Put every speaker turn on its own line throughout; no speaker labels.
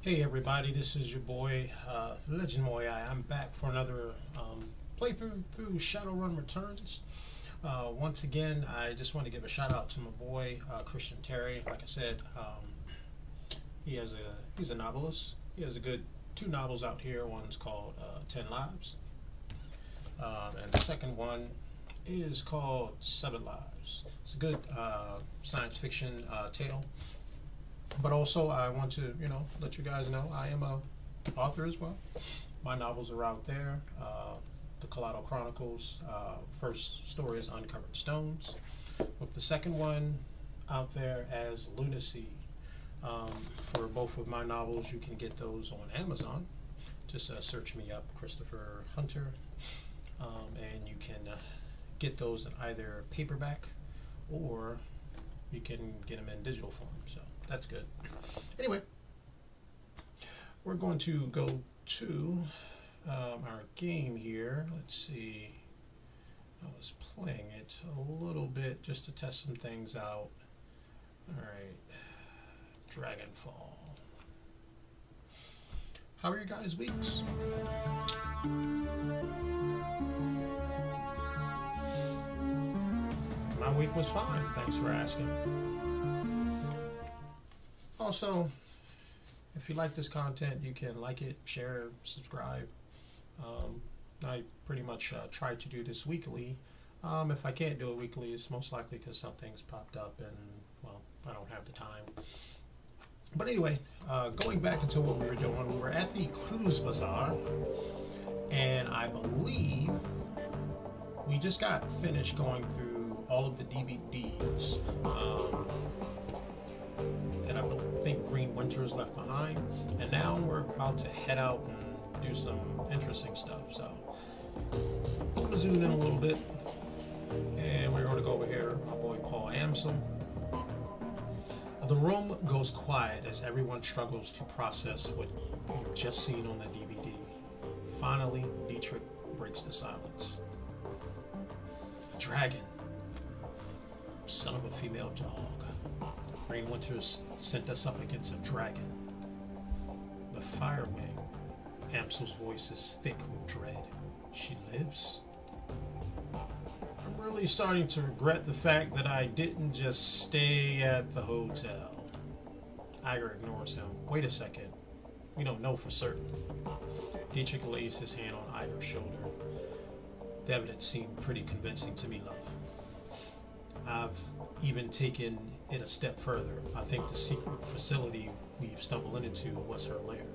Hey everybody, this is your boy Legend Muyui. I'm back for another playthrough through Shadowrun Returns. Once again, I just want to give a shout out to my boy Christian Terry. Like I said, he's a novelist. He has a good two novels out here. One's called 10 Lives, and the second one is called 7 Lives. It's a good science fiction tale. But also, I want to, let you guys know I am a author as well. My novels are out there. The Colado Chronicles. First story is Uncovered Stones, with the second one out there as Lunacy. For both of my novels, you can get those on Amazon. Just search me up, Christopher Hunter, and you can get those in either paperback or you can get them in digital form. So that's good. Anyway, we're going to go to our game here. Let's see. I was playing it a little bit just to test some things out. All right. Dragonfall. How are your guys' weeks? My week was fine. Thanks for asking. Also, if you like this content, you can like it, share, subscribe. I pretty much try to do this weekly. If I can't do it weekly, it's most likely because something's popped up and, well, I don't have the time. But anyway, going back into what we were doing, we were at the Cruise Bazaar, and I believe we just got finished going through all of the DVDs that I think Green Winters left behind, and now we're about to head out and do some interesting stuff. So I'm going to zoom in a little bit, and we're going to go over here, my boy Paul Amsel. The room goes quiet as everyone struggles to process what you've just seen on the DVD. Finally, Dietrich breaks the silence. A dragon. Son of a female dog. Green Winters sent us up against a dragon. The Fire Wing. Amsel's voice is thick with dread. She lives? I'm really starting to regret the fact that I didn't just stay at the hotel. Iger ignores him. Wait a second. We don't know for certain. Dietrich lays his hand on Iger's shoulder. The evidence seemed pretty convincing to me, love. I've even taken it a step further. I think the secret facility we've stumbled into was her lair.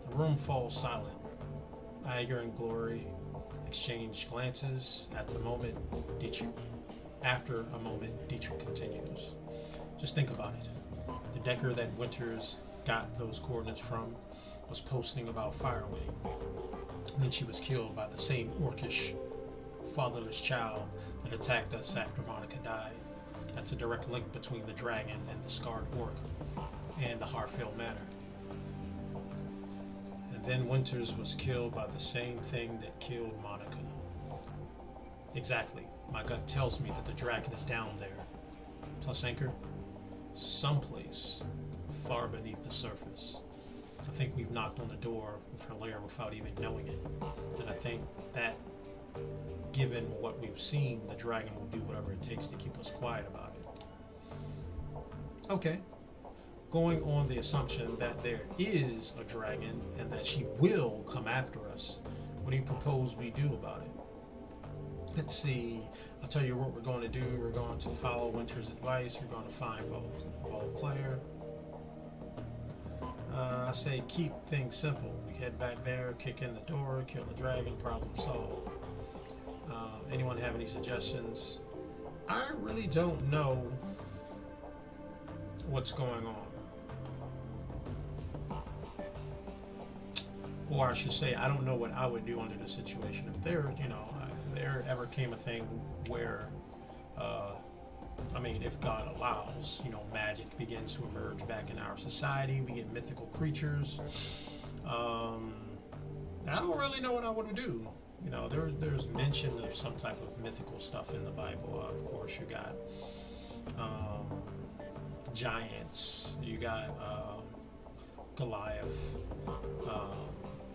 The room falls silent. Iger and Glory exchange glances. At the moment, Dietrich. After a moment, Dietrich continues. Just think about it. The Decker that Winters got those coordinates from was posting about Firewing. Then she was killed by the same orcish, fatherless child that attacked us after Monica died. That's a direct link between the dragon and the scarred orc and the Harfell Manor. And then Winters was killed by the same thing that killed Monica. Exactly. My gut tells me that the dragon is down there. Plus anchor, someplace far beneath the surface. I think we've knocked on the door of her lair without even knowing it. And I think that, given what we've seen, the dragon will do whatever it takes to keep us quiet about it. Okay. Going on the assumption that there is a dragon and that she will come after us, what do you propose we do about it? Let's see. I'll tell you what we're going to do. We're going to follow Winter's advice. We're going to find Beauclair. I say keep things simple. We head back there, kick in the door, kill the dragon, problem solved. Anyone have any suggestions? I really don't know what's going on. Or I should say, I don't know what I would do under the situation. If there ever came a thing where, if God allows, magic begins to emerge back in our society, we get mythical creatures. I don't really know what I would do. There's mention of some type of mythical stuff in the Bible. Of course, you got giants. You got Goliath.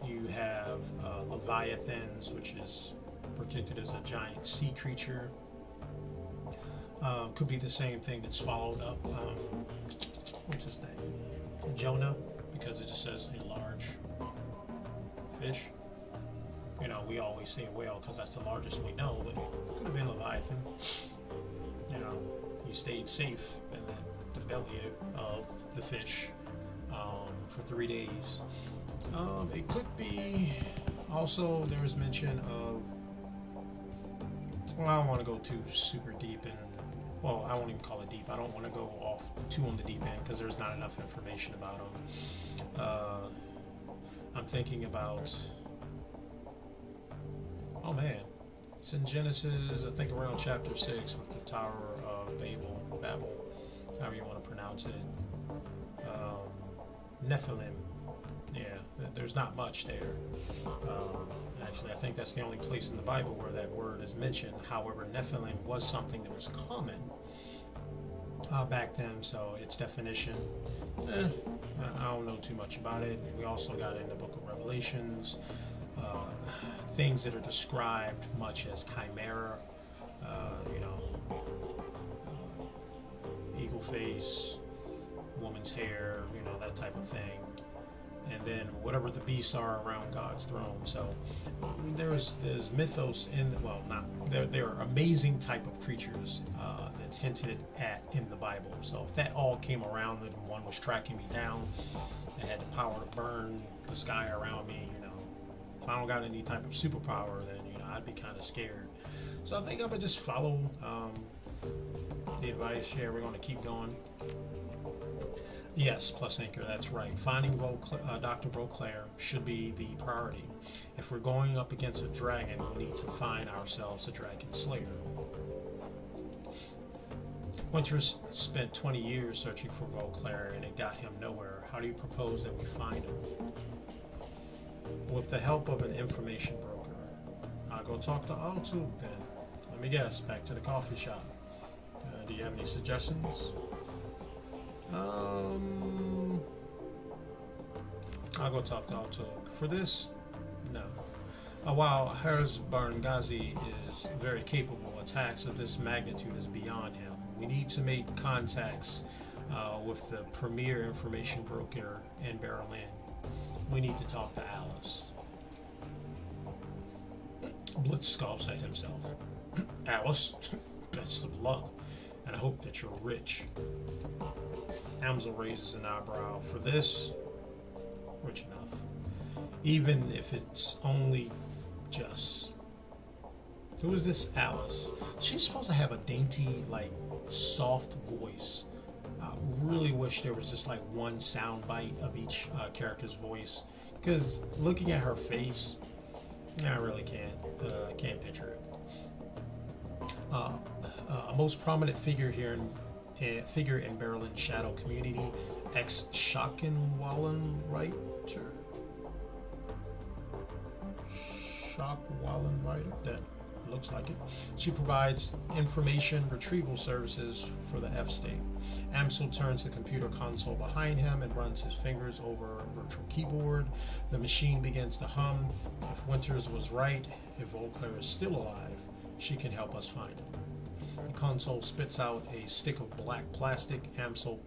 You have Leviathans, which is predicted as a giant sea creature. Could be the same thing that swallowed up, what's his name? Jonah, because it just says a large fish. You know, we always say whale because that's the largest we know, but it could have been Leviathan. You know, he stayed safe in the belly of the fish for 3 days. It could be also, there was mention of, well, I don't want to go too super deep, and well, I won't even call it deep. I don't want to go off too on the deep end because there's not enough information about them. I'm thinking about, oh man, it's in Genesis, I think around chapter 6 with the Tower of Babel, however you want to pronounce it. Nephilim. Yeah, there's not much there. Actually, I think that's the only place in the Bible where that word is mentioned. However, Nephilim was something that was common back then, so its definition, I don't know too much about it. We also got in the book of Revelations, things that are described much as chimera, you know, eagle face, woman's hair, you know, that type of thing. And then whatever the beasts are around God's throne. So there's mythos in the, well, not there are amazing type of creatures that's hinted at in the Bible. So if that all came around and one was tracking me down, it had the power to burn the sky around me, you know, if I don't got any type of superpower, then, you know, I'd be kind of scared. So I think I'm gonna just follow the advice here. We're going to keep going. Yes, plus Anchor, that's right. Finding Dr. Beauclair should be the priority. If we're going up against a dragon, we need to find ourselves a dragon slayer. Winters spent 20 years searching for Beauclair and it got him nowhere. How do you propose that we find him? With the help of an information broker. I'll go talk to Altu then. Let me guess, back to the coffee shop. Do you have any suggestions? I'll go talk to Altu. For this, no. While Harebrained is very capable, attacks of this magnitude is beyond him. We need to make contacts with the premier information broker in Berlin. We need to talk to Alice. Blitz scoffs at himself. Alice, best of luck, and I hope that you're rich. Amsel raises an eyebrow. For this, rich enough. Even if it's only just. Who is this Alice? She's supposed to have a dainty, like, soft voice. I really wish there was just like one sound bite of each character's voice, because looking at her face, I really can't picture it. A most prominent figure here in Berlin Shadow community, ex-Schockenwallenreiter. Schockenwallenreiter, that looks like it. She provides information retrieval services for the F state. Amsel turns the computer console behind him and runs his fingers over a virtual keyboard. The machine begins to hum. If Winters was right, if Beauclair is still alive, she can help us find him. The console spits out a stick of black plastic. Amsel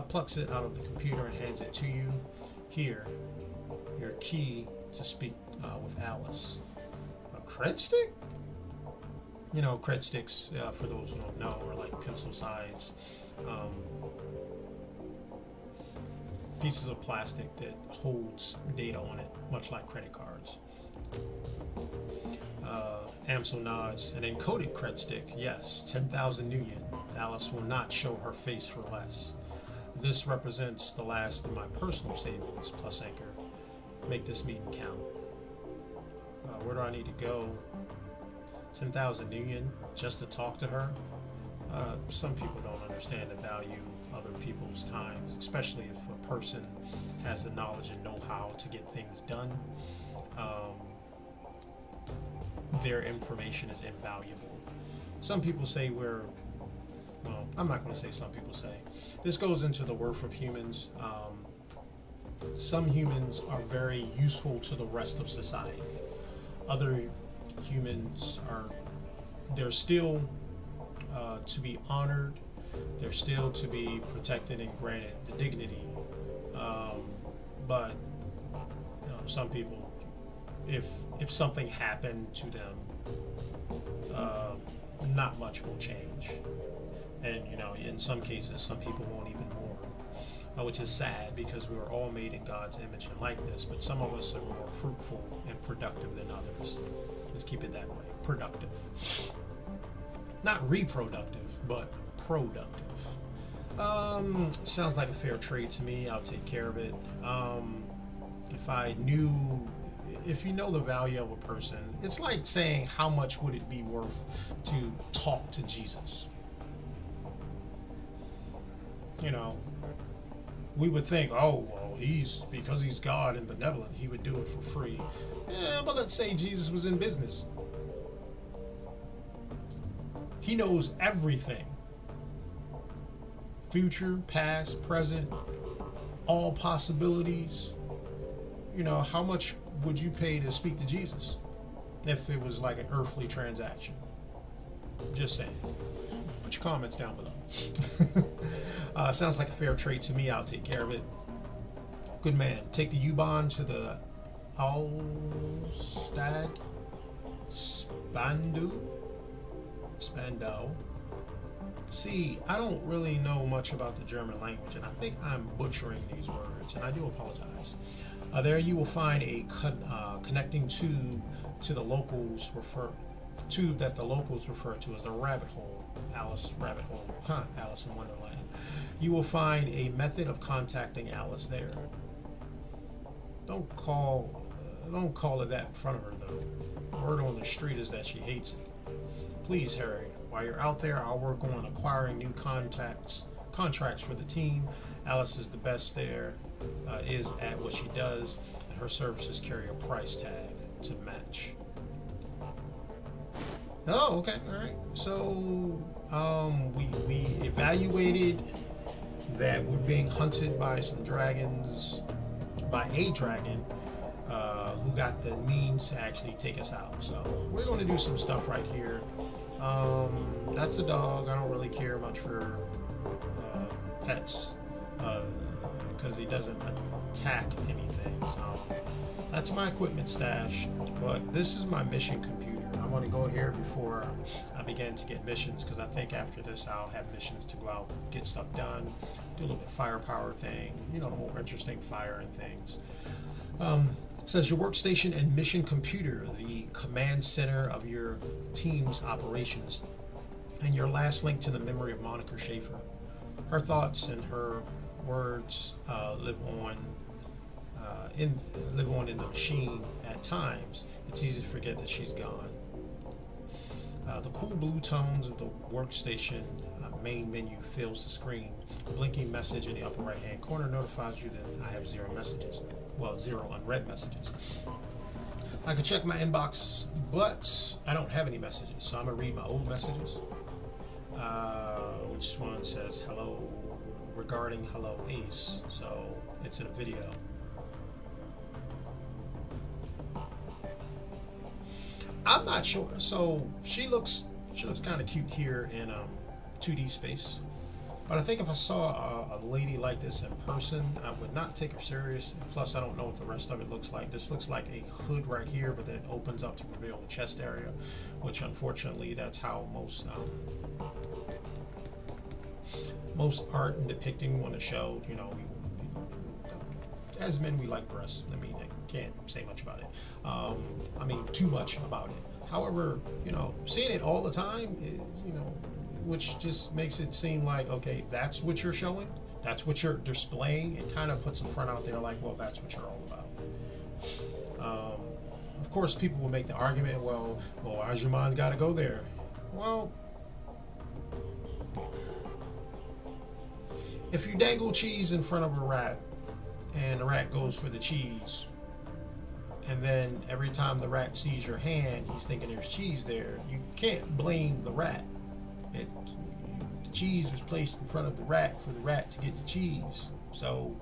plucks it out of the computer and hands it to you. Here, your key to speak with Alice. A cred stick? You know, cred sticks, for those who don't know, are like pencil size pieces of plastic that holds data on it, much like credit cards. Amsel nods. An encoded cred stick, yes, 10,000 new yen. Alice will not show her face for less. This represents the last of my personal savings, plus Anchor. Make this meeting count. Where do I need to go? 10,000 new yen just to talk to her? Some people don't understand the value of other people's times, especially if a person has the knowledge and know-how to get things done. Their information is invaluable. Some people say well, I'm not going to say some people say. This goes into the worth of humans. Some humans are very useful to the rest of society. Other humans are, they're still to be honored. They're still to be protected and granted the dignity. But some people, if something happened to them, not much will change. And in some cases, some people won't even mourn, which is sad because we were all made in God's image and likeness. But some of us are more fruitful and productive than others. Let's keep it that way. Productive, not reproductive, but productive. Sounds like a fair trade to me. I'll take care of it. If you know the value of a person, it's like saying how much would it be worth to talk to Jesus. We would think, oh, well, because he's God and benevolent, he would do it for free. Yeah, but let's say Jesus was in business. He knows everything. Future, past, present, all possibilities. How much would you pay to speak to Jesus if it was like an earthly transaction? Just saying. Put your comments down below. Sounds like a fair trade to me. I'll take care of it. Good man. Take the U-Bahn to the Alstad Spandau. See, I don't really know much about the German language, and I think I'm butchering these words, and I do apologize. There you will find a connecting tube to the locals that the locals refer to as the rabbit hole. Alice in Wonderland. You will find a method of contacting Alice there. Don't call it that in front of her though. Word on the street is that she hates it. Please, Harry, while you're out there, I'll work on acquiring new contracts for the team. Alice is the best there, is at what she does, and her services carry a price tag to match. Oh, okay, all right. So we evaluated that we're being hunted by some dragons, by a dragon who got the means to actually take us out. So we're going to do some stuff right here. That's the dog. I don't really care much for pets because he doesn't attack anything. So that's my equipment stash. But this is my mission computer. I want to go here before I begin to get missions, because I think after this I'll have missions to go out, get stuff done, do a little bit of firepower thing, the more interesting fire and things. It says your workstation and mission computer, the command center of your team's operations, and your last link to the memory of Monica Schaefer. Her thoughts and her words live on in the machine. At times, it's easy to forget that she's gone. The cool blue tones of the workstation main menu fills the screen. A blinking message in the upper right-hand corner notifies you that I have 0 messages. Well, 0 unread messages. I can check my inbox, but I don't have any messages, so I'm going to read my old messages. Which one says hello regarding hello Ace, so it's in a video. I'm not sure. So she looks kind of cute here in 2D space, but I think if I saw a lady like this in person, I would not take her serious. Plus, I don't know what the rest of it looks like. This looks like a hood right here, but then it opens up to reveal the chest area, which unfortunately that's how most art and depicting want to show. As men, we like breasts. I mean, I can't say much about it. Too much about it. However, seeing it all the time, which just makes it seem like, okay, that's what you're showing, that's what you're displaying. It kind of puts a front out there like, well, that's what you're all about. Of course, people will make the argument, well, why's your mind got to go there? Well, if you dangle cheese in front of a rat, and the rat goes for the cheese, and then every time the rat sees your hand, he's thinking there's cheese there, you can't blame the rat. The cheese was placed in front of the rat for the rat to get the cheese. So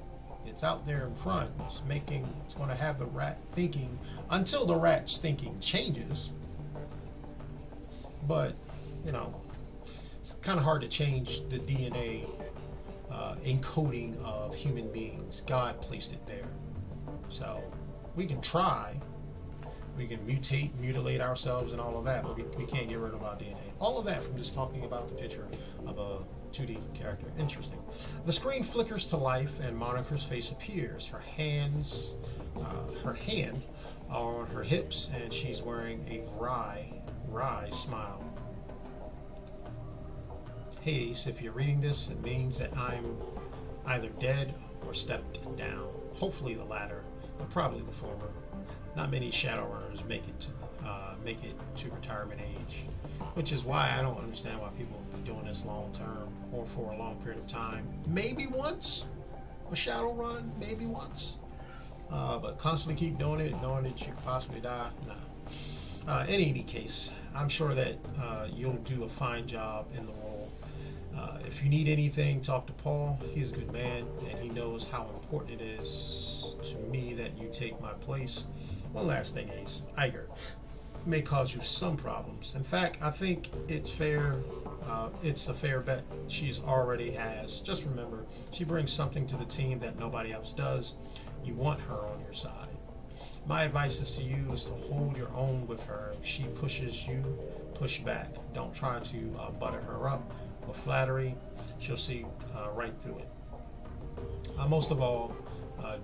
It's out there in front. It's going to have the rat thinking until the rat's thinking changes. But, you know, it's kind of hard to change the DNA encoding of human beings. God placed it there. So we can try. We can mutilate ourselves and all of that, but we can't get rid of our DNA. All of that from just talking about the picture of a 2D character. Interesting. The screen flickers to life and Monica's face appears. Her hand on her hips, and she's wearing a wry smile. Hey Ace, if you're reading this, it means that I'm either dead or stepped down. Hopefully the latter, but probably the former. Not many Shadowrunners make it to retirement age, which is why I don't understand why people be doing this long term or for a long period of time. Maybe once a Shadowrun, maybe once, but constantly keep doing it, knowing that you could possibly die. Nah. In any case, I'm sure that you'll do a fine job in the role. If you need anything, talk to Paul. He's a good man, and he knows how important it is to me that you take my place. One last thing, Ace. Iger may cause you some problems. In fact, I think it's fair. It's a fair bet she's already has. Just remember, she brings something to the team that nobody else does. You want her on your side. My advice is to you is to hold your own with her. If she pushes you, push back. Don't try to butter her up with flattery. She'll see right through it. Most of all,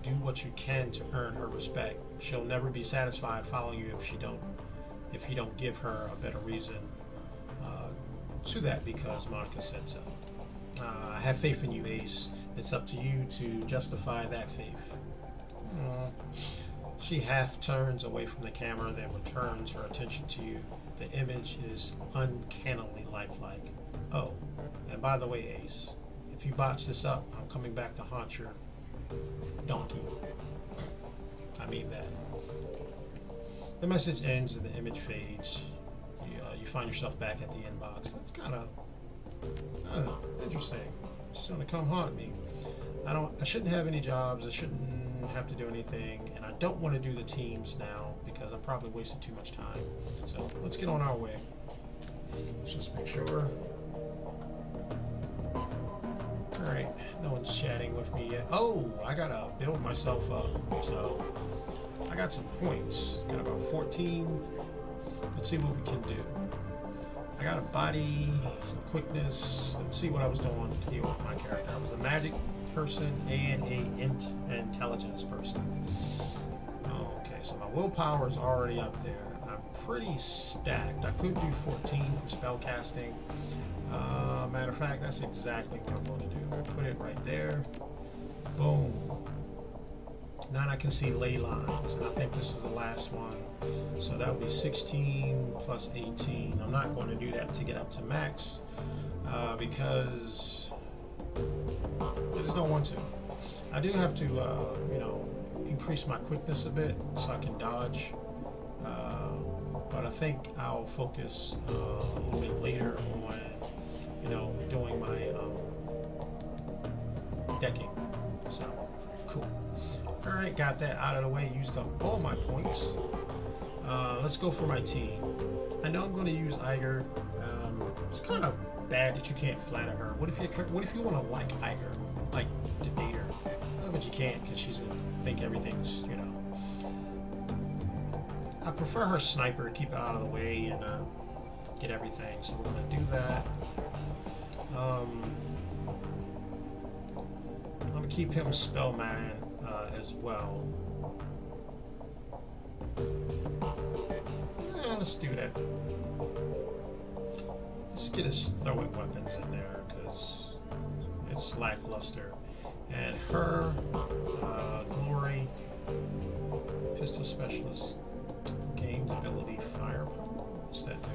do what you can to earn her respect. She'll never be satisfied following you if you don't give her a better reason to that, because Monica said so. I have faith in you, Ace. It's up to you to justify that faith. She half turns away from the camera, then returns her attention to you. The image is uncannily lifelike. Oh, and by the way, Ace, if you botch this up, I'm coming back to haunt your donkey. I mean that. The message ends and the image fades. You find yourself back at the inbox. That's kind of interesting. She's going to come haunt me. I shouldn't have any jobs. I shouldn't have to do anything, and I don't want to do the teams now because I'm probably wasting too much time. So let's get on our way. Let's just make sure. Alright, no one's chatting with me yet. Oh, I gotta build myself up. So I got some points. Got about 14. Let's see what we can do. I got a body, some quickness. Let's see what I was doing here with my character. I was a magic person and an intelligence person. Okay, so my willpower is already up there. I'm pretty stacked. I could do 14 for spell casting. Matter of fact, that's exactly what I'm going to do. I'm going to put it right there. Boom. Now I can see ley lines, and I think this is the last one. So that would be 16 plus 18. I'm not going to do that to get up to max because I just don't want to. I do have to, increase my quickness a bit so I can dodge. But I think I'll focus a little bit later on, doing my decking. So, cool. Alright, got that out of the way, used up all my points. Let's go for my team. I know I'm going to use Iger. It's kind of bad that you can't flatter her. What if you want to like Iger? Like, debate her? But you can't, because she's going to think everything's, I prefer her sniper, keep it out of the way, and get everything. So we're going to do that. I'm going to keep him Spellman as well. Let's do that. Let's get his throwing weapons in there because it's lackluster. And her glory, pistol specialist, gains ability firepower. What's that do?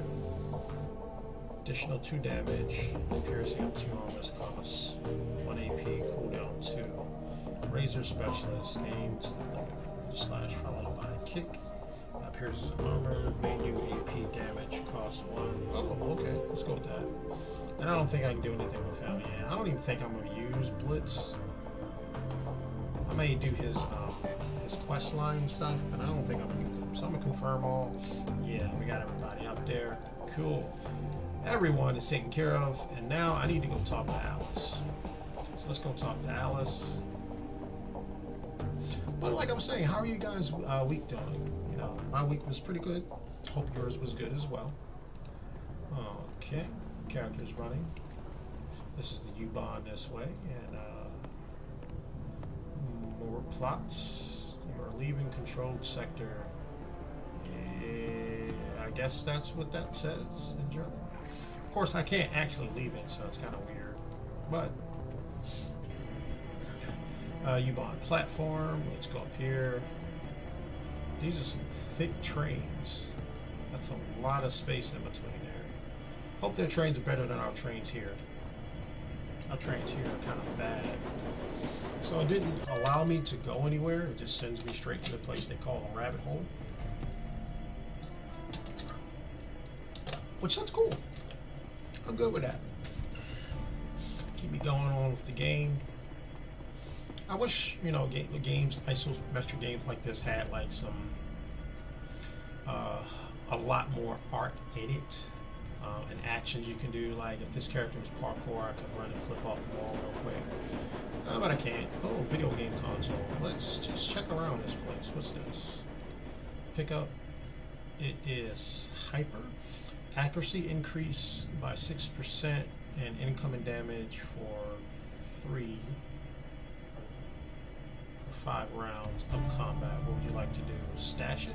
Additional 2 damage, piercing up 2 on this cost. 1 AP, cooldown 2. Razor specialist gains the slash followed by a kick. Pierces armor, main AP damage, cost 1. Oh, okay, let's go with that. And I don't think I can do anything with him yet. I don't even think I'm going to use Blitz. I may do his quest line stuff, but I don't think I'm gonna do them. So I'm gonna confirm all. Yeah, we got everybody up there. Cool. Everyone is taken care of, and now I need to go talk to Alice. So let's go talk to Alice. But like I was saying, how are you guys' week doing? You know, my week was pretty good. Hope yours was good as well. Okay, characters running. This is the U-Bahn this way, and more plots. You are leaving controlled sector. I guess that's what that says in German. Of course, I can't actually leave it, so it's kind of weird. But U-Bahn platform. Let's go up here. These are some thick trains. That's a lot of space in between there. Hope their trains are better than our trains here. Our trains here are kind of bad. So it didn't allow me to go anywhere. It just sends me straight to the place they call a rabbit hole. Which that's cool. I'm good with that. Keep me going on with the game. I wish, you know, the games, isometric games like this had like some, a lot more art in it, and actions you can do. Like if this character was parkour, I could run and flip off the wall real quick. But I can't. Oh, video game console. Let's just check around this place. What's this? Pick up. It is hyper. Accuracy increase by 6% and incoming damage for 5 rounds of combat. What would you like to do? Stash it?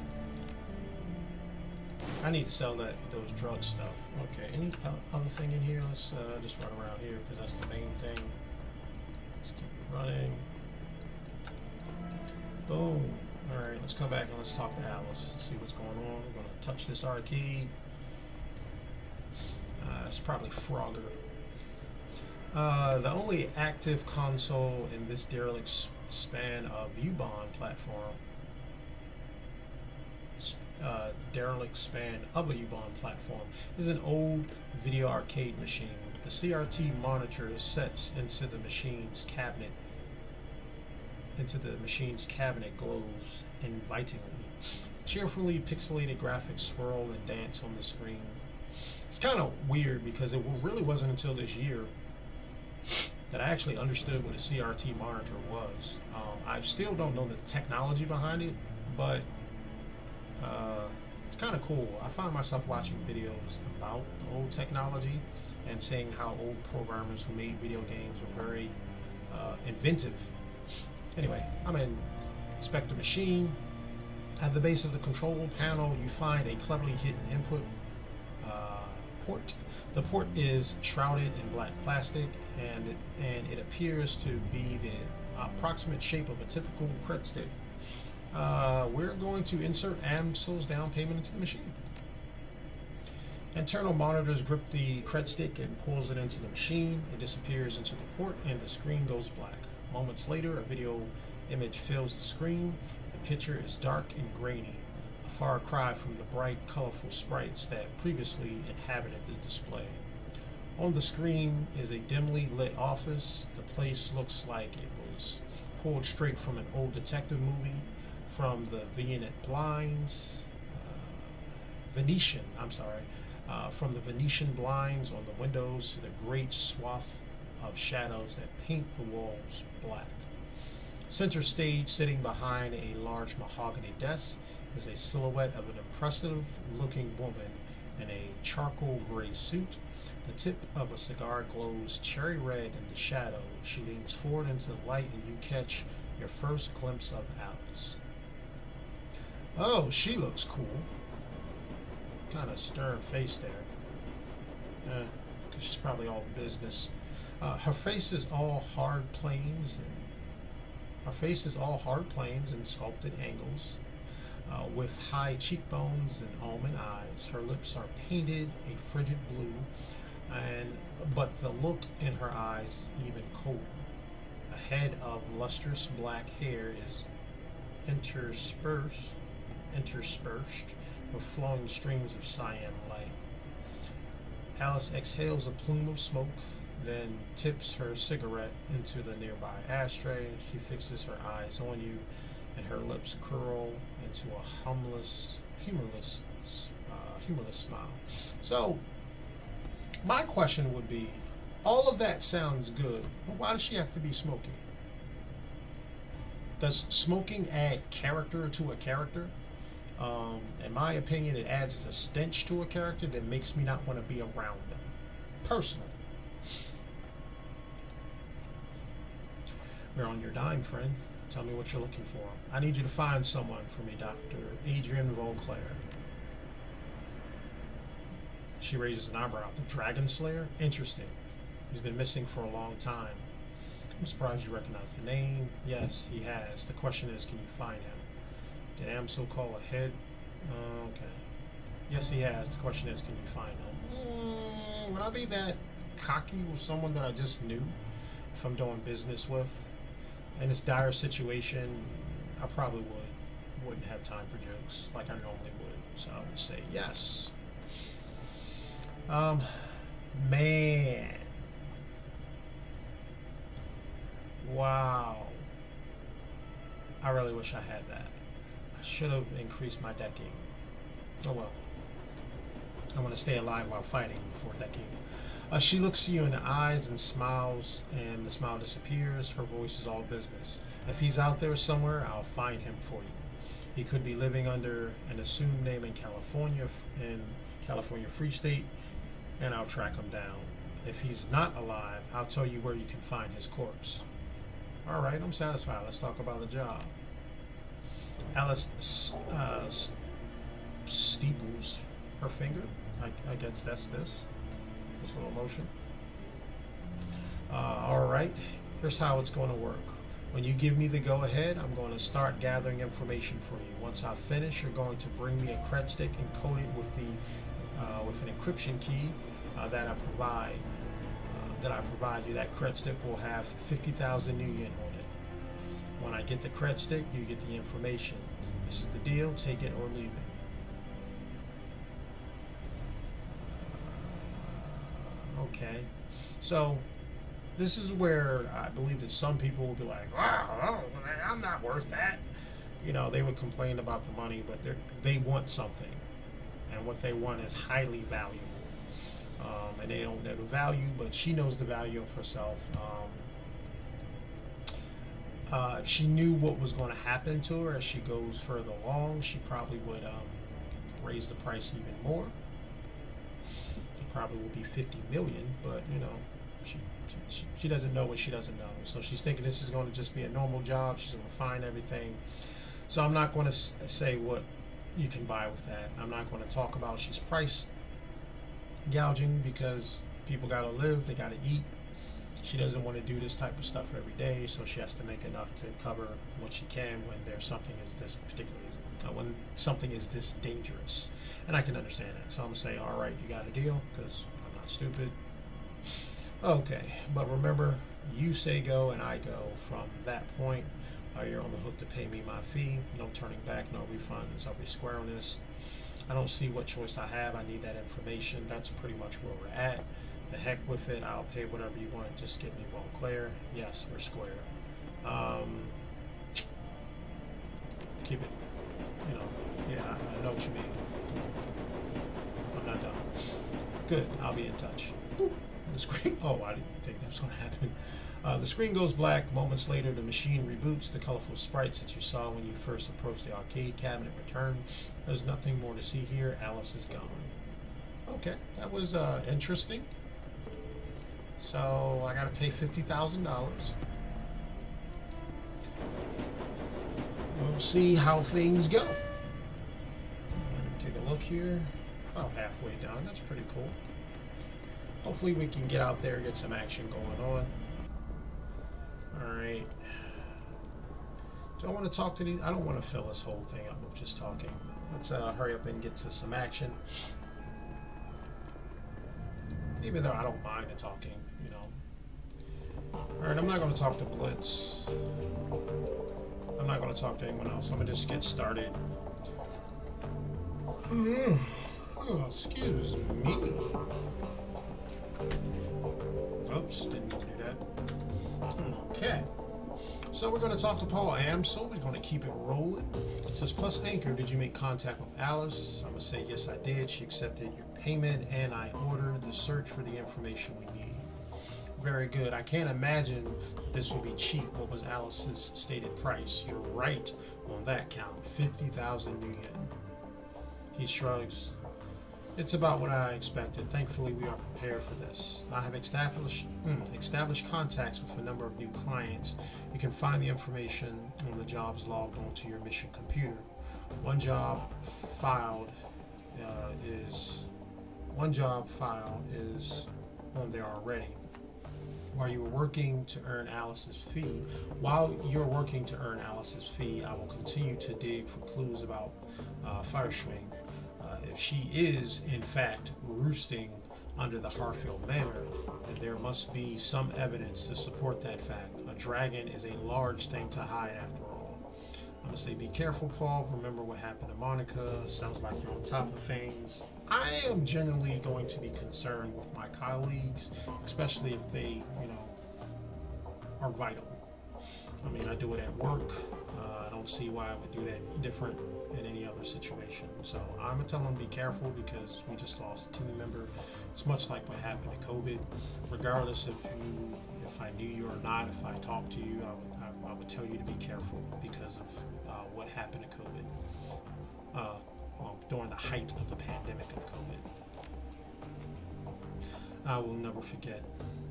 I need to sell those drug stuff. Okay, any other thing in here? Let's just run around here because that's the main thing. Let's keep it running. Boom. Alright, let's come back and let's talk to Alice. See what's going on. We're going to touch this arcade. It's probably Frogger. The only active console in this derelict span of U-Bahn platform, derelict span of a U-Bahn platform, is an old video arcade machine. The CRT monitor sets into the machine's cabinet. Glows invitingly. Cheerfully pixelated graphics swirl and dance on the screen. It's kind of weird because it really wasn't until this year that I actually understood what a CRT monitor was. I still don't know the technology behind it, but it's kind of cool. I find myself watching videos about the old technology and seeing how old programmers who made video games were very inventive. Anyway, I'm in Inspect the Machine. At the base of the control panel, you find a cleverly hidden input port. The port is shrouded in black plastic, and it appears to be the approximate shape of a typical cred stick. We're going to insert Amsel's down payment into the machine. Internal monitors grip the cred stick and pulls it into the machine. It disappears into the port, and the screen goes black. Moments later, a video image fills the screen. The picture is dark and grainy, a far cry from the bright, colorful sprites that previously inhabited the display. On the screen is a dimly lit office. The place looks like it was pulled straight from an old detective movie. From the from the Venetian blinds on the windows to the great swath of shadows that paint the walls black. Center stage, sitting behind a large mahogany desk, is a silhouette of an impressive-looking woman in a charcoal gray suit. The tip of a cigar glows cherry red in the shadow. She leans forward into the light, and you catch your first glimpse of Alice. Oh, she looks cool. Kind of stern face there. Because she's probably all business. Her face is all hard planes and sculpted angles, with high cheekbones and almond eyes. Her lips are painted a frigid blue, but the look in her eyes is even colder. A head of lustrous black hair is interspersed with flowing streams of cyan light. Alice exhales a plume of smoke. then tips her cigarette into the nearby ashtray. She fixes her eyes on you, and her lips curl into a humorless smile. So, my question would be, all of that sounds good, but why does she have to be smoking? Does smoking add character to a character? In my opinion, it adds a stench to a character that makes me not want to be around them, personally. We're on your dime, friend. Tell me what you're looking for. I need you to find someone for me, Dr. Adrian Vauclair. She raises an eyebrow. The Dragon Slayer? Interesting. He's been missing for a long time. I'm surprised you recognize the name. Yes, he has. The question is, can you find him? Did Amso call ahead? Okay. Yes, he has. The question is, can you find him? Would I be that cocky with someone that I just knew if I'm doing business with? In this dire situation, I probably wouldn't have time for jokes like I normally would. So I would say yes. Man. Wow. I really wish I had that. I should have increased my decking. Oh well. I want to stay alive while fighting before decking. She looks you in the eyes and smiles, and the smile disappears. Her voice is all business. If he's out there somewhere, I'll find him for you. He could be living under an assumed name in California Free State, and I'll track him down. If he's not alive, I'll tell you where you can find his corpse. All right, I'm satisfied. Let's talk about the job. Alice steeples her finger. I guess that's this little motion. All right, here's how it's going to work. When you give me the go-ahead, I'm going to start gathering information for you. Once I finish, you're going to bring me a cred stick encoded with an encryption key that I provide you. That cred stick will have 50,000 new yen on it. When I get the cred stick, you get the information. This is the deal. Take it or leave it. Okay, so this is where I believe that some people will be like, wow, I'm not worth that. You know, they would complain about the money, but they want something, and what they want is highly valuable. And they don't know the value, but she knows the value of herself. If she knew what was going to happen to her as she goes further along, she probably would raise the price even more. Probably will be 50 million, but you know, she doesn't know what she doesn't know. So she's thinking this is going to just be a normal job. She's going to find everything. So I'm not going to say what you can buy with that. I'm not going to talk about she's price gouging, because people got to live, they got to eat. She doesn't want to do this type of stuff every day, so she has to make enough to cover what she can when there's something is this particularly when something is this dangerous. And I can understand that. So I'm going to say, all right, you got a deal, because I'm not stupid. Okay, but remember, you say go and I go. From that point, you're on the hook to pay me my fee. No turning back, no refunds. I'll be square on this. I don't see what choice I have. I need that information. That's pretty much where we're at. The heck with it. I'll pay whatever you want. Just get me Vauclair. Yes, we're square. Keep it. You know, yeah, I know what you mean. I'm not done. Good, I'll be in touch. Boop. The screen, oh, I didn't think that was going to happen. The screen goes black. Moments later, the machine reboots. The colorful sprites that you saw when you first approached the arcade cabinet return. There's nothing more to see here. Alice is gone. Okay, that was interesting. So I got to pay $50,000. We'll see how things go. Take a look here. About halfway done. That's pretty cool. Hopefully we can get out there, get some action going on. Alright. Do I want to talk to these? I don't want to fill this whole thing up with just talking. Let's hurry up and get to some action. Even though I don't mind the talking, you know. Alright, I'm not going to talk to Blitz. I'm not going to talk to anyone else. I'm going to just get started. Oh, excuse me. Oops, didn't do that. Okay. So we're going to talk to Paul Amsel. We're going to keep it rolling. It says, plus Anchor, did you make contact with Alice? I'm going to say, yes, I did. She accepted your payment, and I ordered the search for the information we need. Very good. I can't imagine that this will be cheap. What was Alice's stated price? You're right on that count. 50,000 New Yen. He shrugs. It's about what I expected. Thankfully, we are prepared for this. I have established contacts with a number of new clients. You can find the information on the jobs logged onto your mission computer. One job file is on there already. While you're working to earn Alice's fee, I will continue to dig for clues about Fireswing. If she is, in fact, roosting under the Harfield Manor, then there must be some evidence to support that fact. A dragon is a large thing to hide, after all. I'm going to say, be careful, Paul. Remember what happened to Monica. Sounds like you're on top of things. I am generally going to be concerned with my colleagues, especially if they, are vital. I mean, I do it at work. I don't see why I would do that different in any other situation. So I'm gonna tell them to be careful because we just lost a team member. It's much like what happened to COVID. Regardless if I knew you or not, if I talked to you, I would tell you to be careful because of what happened to COVID. During the height of the pandemic of COVID. I will never forget.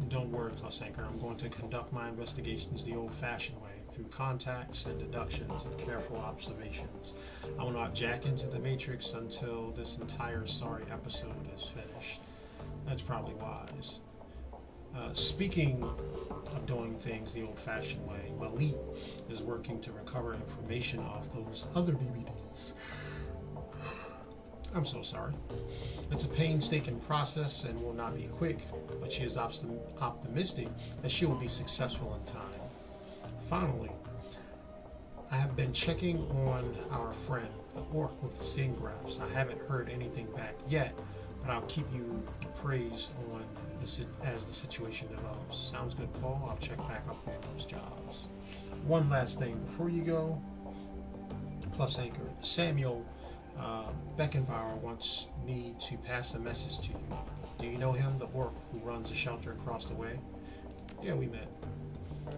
Don't worry, Plus Anchor. I'm going to conduct my investigations the old-fashioned way, through contacts and deductions and careful observations. I will not jack into the Matrix until this entire sorry episode is finished. That's probably wise. Speaking of doing things the old-fashioned way, Malik is working to recover information off those other DVDs. I'm so sorry. It's a painstaking process and will not be quick, but she is optimistic that she will be successful in time. Finally, I have been checking on our friend, the orc with the sting graphs. I haven't heard anything back yet, but I'll keep you appraised on this as the situation develops. Sounds good, Paul. I'll check back up on those jobs. One last thing before you go. Plus Anchor. Samuel Beckenbauer wants me to pass a message to you. Do you know him, the orc who runs the shelter across the way? Yeah, we met.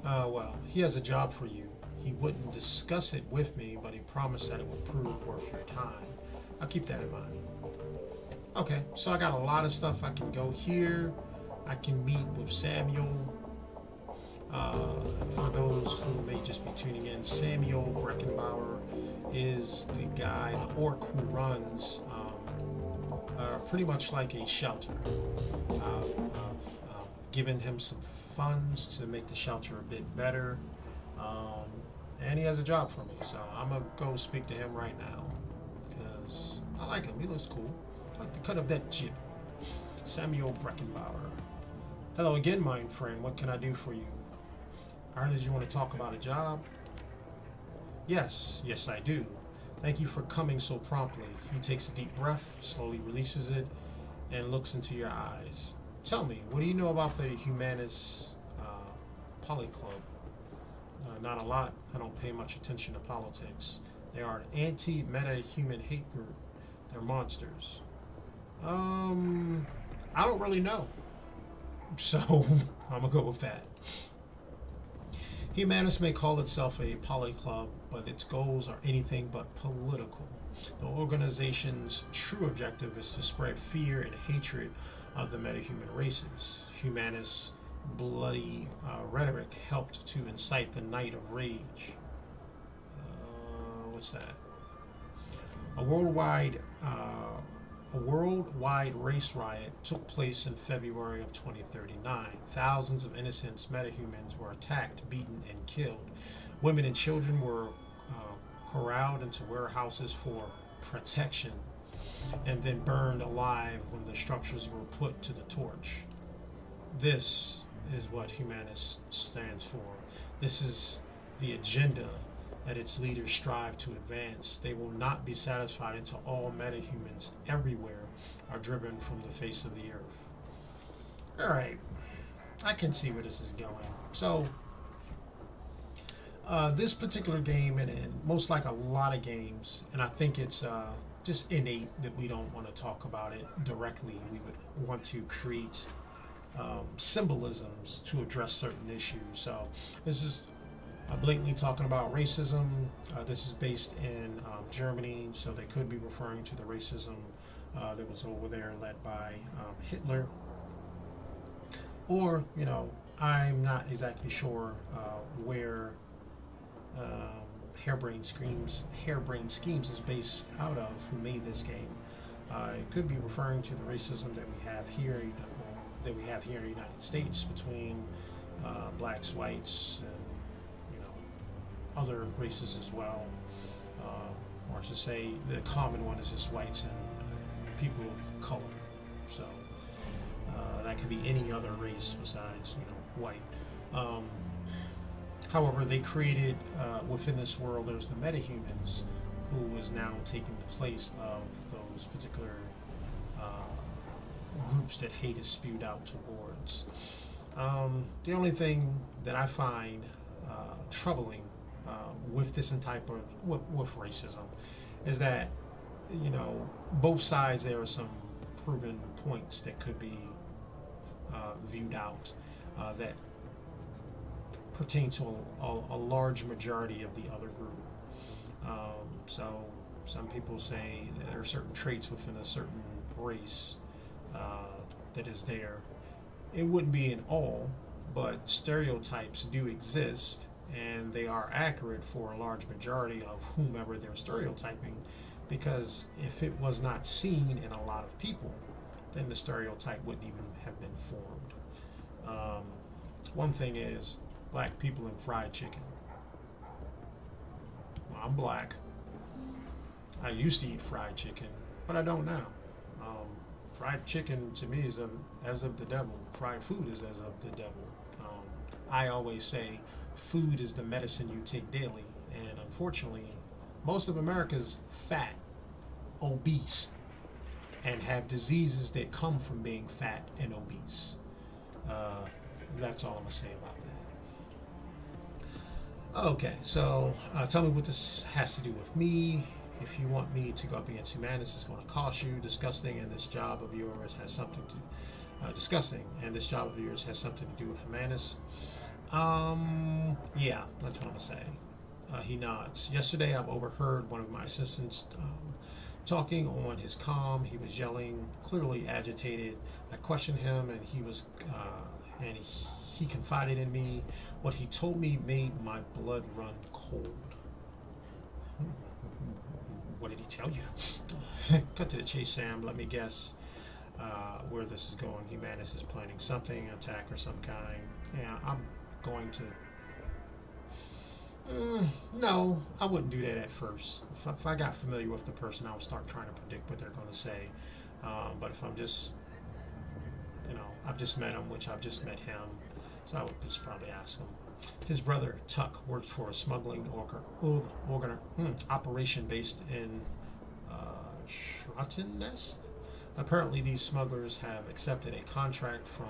Well, he has a job for you. He wouldn't discuss it with me, but he promised that it would prove worth your time. I'll keep that in mind. Okay, so I got a lot of stuff. I can go here. I can meet with Samuel. For those who may just be tuning in, Samuel Beckenbauer is the guy, the orc who runs pretty much like a shelter. I've given him some funds to make the shelter a bit better, and he has a job for me, so I'm gonna go speak to him right now because I like him. He looks cool. I like the cut of that jib. Samuel Beckenbauer. Hello again, my friend. What can I do for you? I heard that you want to talk about a job. Yes, I do. Thank you for coming so promptly. He takes a deep breath, slowly releases it, and looks into your eyes. Tell me, what do you know about the Humanist Poly Club? Not a lot. I don't pay much attention to politics. They are an anti-meta-human hate group. They're monsters. I don't really know. So, I'm gonna go with that. Humanist may call itself a poly club, but its goals are anything but political. The organization's true objective is to spread fear and hatred of the metahuman races. Humanist's bloody rhetoric helped to incite the Night of Rage. What's that? A worldwide race riot took place in February of 2039. Thousands of innocent metahumans were attacked, beaten, and killed. Women and children were corralled into warehouses for protection and then burned alive when the structures were put to the torch. This is what Humanist stands for. This is the agenda that its leaders strive to advance. They will not be satisfied until all metahumans everywhere are driven from the face of the earth. All right. I can see where this is going. So, this particular game, and most like a lot of games, and I think it's just innate that we don't want to talk about it directly. We would want to create symbolisms to address certain issues. So, this is blatantly talking about racism. This is based in Germany, so they could be referring to the racism that was over there led by Hitler. Or, you know, I'm not exactly sure where Harebrained Schemes is based out of, who made this game. It could be referring to the racism that we have here, in the United States between blacks, whites, and other races as well, or to say the common one is just whites and people of color. So that could be any other race besides white. However, they created within this world, there's the metahumans, who is now taking the place of those particular groups that hate is spewed out towards. The only thing that I find troubling with this type of with racism is that both sides, there are some proven points that could be viewed out that pertain to a large majority of the other group. So some people say there are certain traits within a certain race that is there. It wouldn't be in all, but stereotypes do exist, and they are accurate for a large majority of whomever they're stereotyping, because if it was not seen in a lot of people, then the stereotype wouldn't even have been formed. One thing is black people and fried chicken. Well, I'm black. I used to eat fried chicken, but I don't now. Fried chicken to me is as of the devil. Fried food is as of the devil. I always say food is the medicine you take daily, and unfortunately most of America's fat, obese, and have diseases that come from being fat and obese. That's all I'm going to say about that. Okay, so tell me what this has to do with me. If you want me to go up against Humanus, it's going to cost you. Disgusting, and this job of yours has something to disgusting, and this job of yours has something to do with Humanus. Yeah, that's what I'm gonna say. He nods. Yesterday, I've overheard one of my assistants talking on his comm. He was yelling, clearly agitated. I questioned him, and he confided in me. What he told me made my blood run cold. What did he tell you? Cut to the chase, Sam. Let me guess where this is going. Humanus is planning something, attack or some kind. Yeah, I'm going to... no, I wouldn't do that at first. If I got familiar with the person, I would start trying to predict what they're going to say. But if I'm just, I've just met him, which I've just met him, so I would just probably ask him. His brother, Tuck, worked for a smuggling operation based in Schrottennest. Apparently, these smugglers have accepted a contract from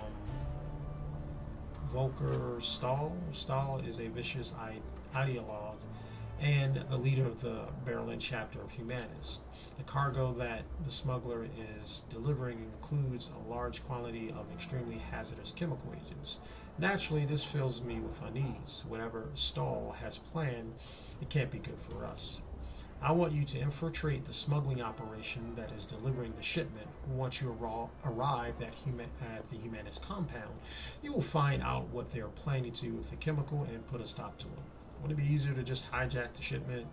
Volker Stahl. Stahl is a vicious ideologue and the leader of the Berlin chapter of Humanist. The cargo that the smuggler is delivering includes a large quantity of extremely hazardous chemical agents. Naturally, this fills me with unease. Whatever Stahl has planned, it can't be good for us. I want you to infiltrate the smuggling operation that is delivering the shipment. Once you arrive at the Humanist compound, you will find out what they are planning to do with the chemical and put a stop to it. Wouldn't it be easier to just hijack the shipment?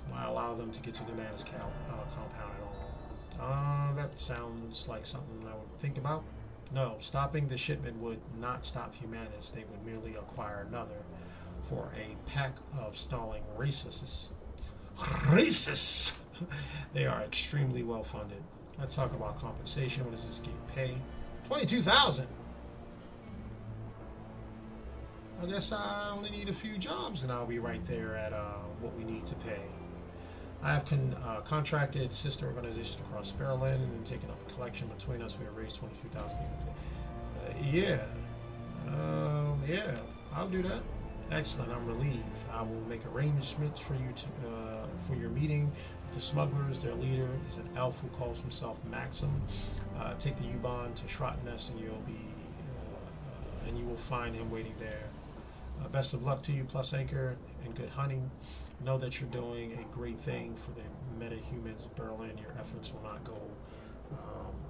Why allow them to get to the Humanist compound at all? That sounds like something I would think about. No, stopping the shipment would not stop Humanist. They would merely acquire another for a pack of stalling racists. Racists! They are extremely well funded. Let's talk about compensation. What does this game pay? $22,000. I guess I only need a few jobs and I'll be right there at what we need to pay. I have contracted sister organizations across Berlin and taken up a collection between us. We have raised $22,000. Yeah. Yeah, I'll do that. Excellent. I'm relieved. I will make arrangements for you to for your meeting with the smugglers. Their leader is an elf who calls himself Maxim. Take the U-Bahn to Schrottnest, and you will find him waiting there. Best of luck to you, Plus Anchor, and good hunting. Know that you're doing a great thing for the meta-humans of Berlin. Your efforts will not go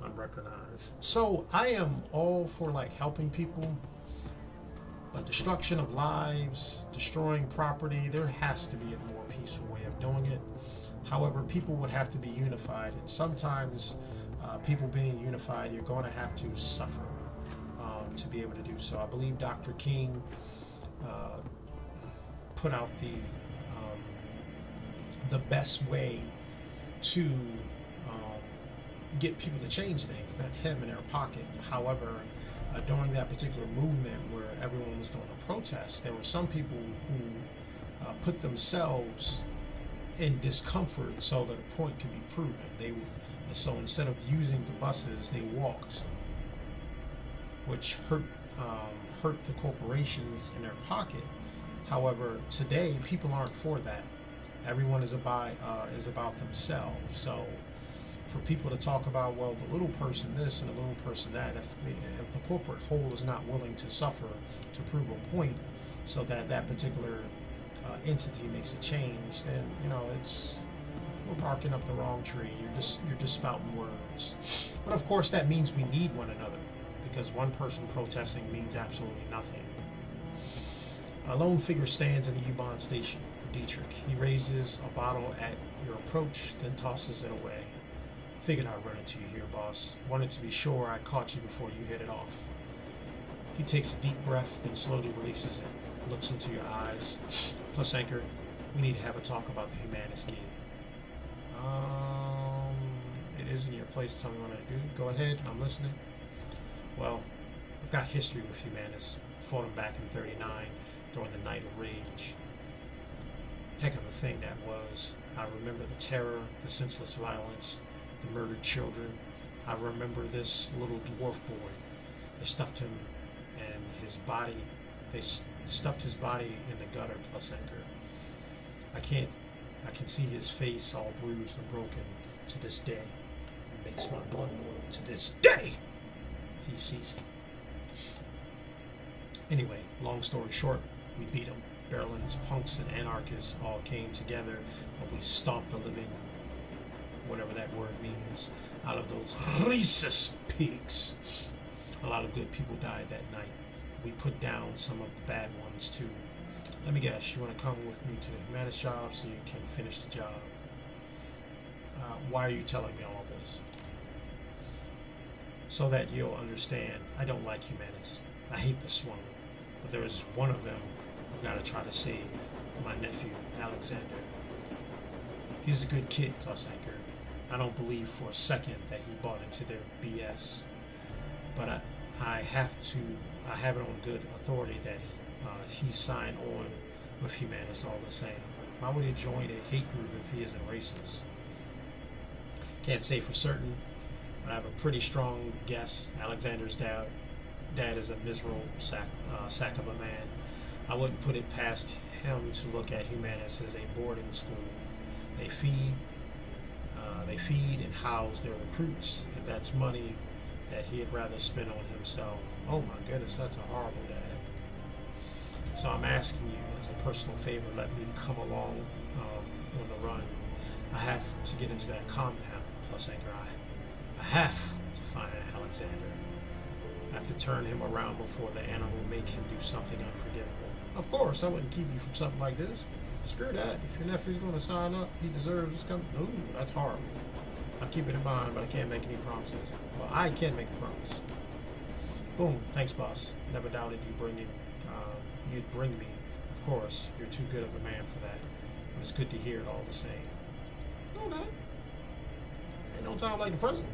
unrecognized. So I am all for like helping people, but destruction of lives, destroying property, there has to be a more peaceful way of doing it. However, people would have to be unified, and sometimes people being unified, you're going to have to suffer to be able to do so. I believe Dr. King put out the best way to get people to change things. That's him in their pocket. However, during that particular movement where everyone was doing a protest, there were some people who put themselves in discomfort so that a point could be proven. So instead of using the buses, they walked, which hurt the corporations in their pocket. However, today people aren't for that. Everyone is about themselves. So for people to talk about, well, the little person this and the little person that, if the corporate whole is not willing to suffer to prove a point so that that particular entity makes a change, then we're barking up the wrong tree. You're just spouting words. But of course that means we need one another, because one person protesting means absolutely nothing. A lone figure stands in the U-Bahn station. Dietrich. He raises a bottle at your approach, then tosses it away. Figured I'd run into you here, boss. Wanted to be sure I caught you before you hit it off. He takes a deep breath, then slowly releases it. Looks into your eyes. Plus Anchor, we need to have a talk about the Humanist game. It isn't your place to tell me what I do. Go ahead, I'm listening. Well, I've got history with Humanists. Fought them back in '39 during the Night of Rage. Heck of a thing that was. I remember the terror, the senseless violence, the murdered children. I remember this little dwarf boy. They stuffed him and his body. They stuffed his body in the gutter, Plus Anchor. I can see his face all bruised and broken to this day. It makes my blood boil to this day. He sees him. Anyway, long story short, we beat him. Berlin's punks and anarchists all came together, and we stomped the living, whatever that word means, out of those racist pigs. A lot of good people died that night. We put down some of the bad ones too. Let me guess, you want to come with me to the Humanist job so you can finish the job? Why are you telling me all this? So that you'll understand, I don't like Humanists. I hate the swarm. But there is one of them I've got to try to save, my nephew, Alexander. He's a good kid, Plus Anchor. I don't believe for a second that he bought into their BS. But I have it on good authority that he signed on with Humanists all the same. Why would he join a hate group if he isn't racist? Can't say for certain, but I have a pretty strong guess. Alexander's dad is a miserable sack of a man. I wouldn't put it past him to look at Humanists as a boarding school. They feed and house their recruits, and that's money that he'd rather spend on himself. Oh my goodness, that's a horrible dad. So I'm asking you, as a personal favor, let me come along on the run. I have to get into that compound, Plus Anchor. I have to find Alexander. I have to turn him around before the animal make him do something unforgivable. Of course, I wouldn't keep you from something like this. Screw that. If your nephew's going to sign up, he deserves this coming. Ooh, that's horrible. I'll keep it in mind, but I can't make any promises. Well, I can make a promise. Boom. Thanks, boss. Never doubted you'd bring me. Of course, you're too good of a man for that. But it's good to hear it all the same. No, that. Ain't no time like the present.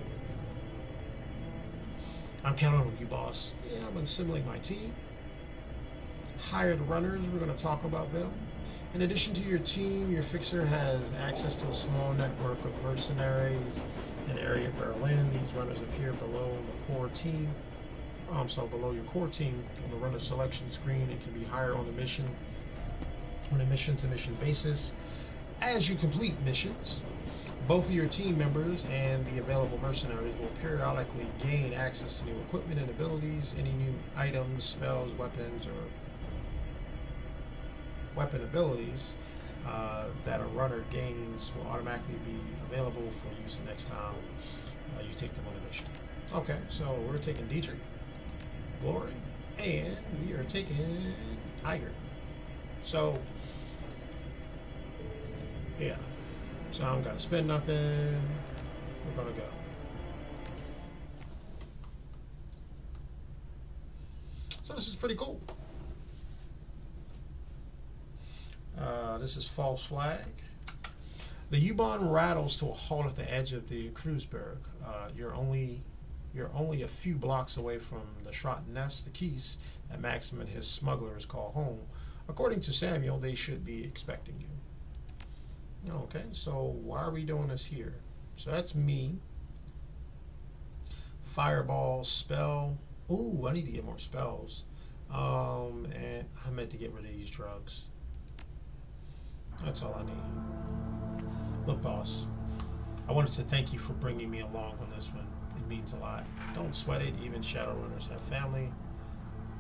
I'm counting on you, boss. Yeah, I'm assembling my team. Hired runners, we're going to talk about them. In addition to your team, your fixer has access to a small network of mercenaries in the area of Berlin. These runners appear below the core team. So below your core team, on the runner selection screen, it can be hired on the mission, on a mission-to-mission basis. As you complete missions, both of your team members and the available mercenaries will periodically gain access to new equipment and abilities. Any new items, spells, weapons, or weapon abilities that a runner gains will automatically be available for use the next time you take them on a mission. Okay, so we're taking Dietrich, Glory, and we are taking Iger. So, yeah. So I don't got to spend nothing. We're going to go. So this is pretty cool. This is False Flag. The U-Bahn rattles to a halt at the edge of the Kreuzberg. You're only a few blocks away from the Schrott Nest, the Keys that Maxim and his smugglers call home. According to Samuel, they should be expecting you. Okay, so why are we doing this here? So that's me. Fireball, spell. Ooh, I need to get more spells. And I meant to get rid of these drugs. That's all I need. Look, boss, I wanted to thank you for bringing me along on this one. It means a lot. Don't sweat it. Even Shadowrunners have family.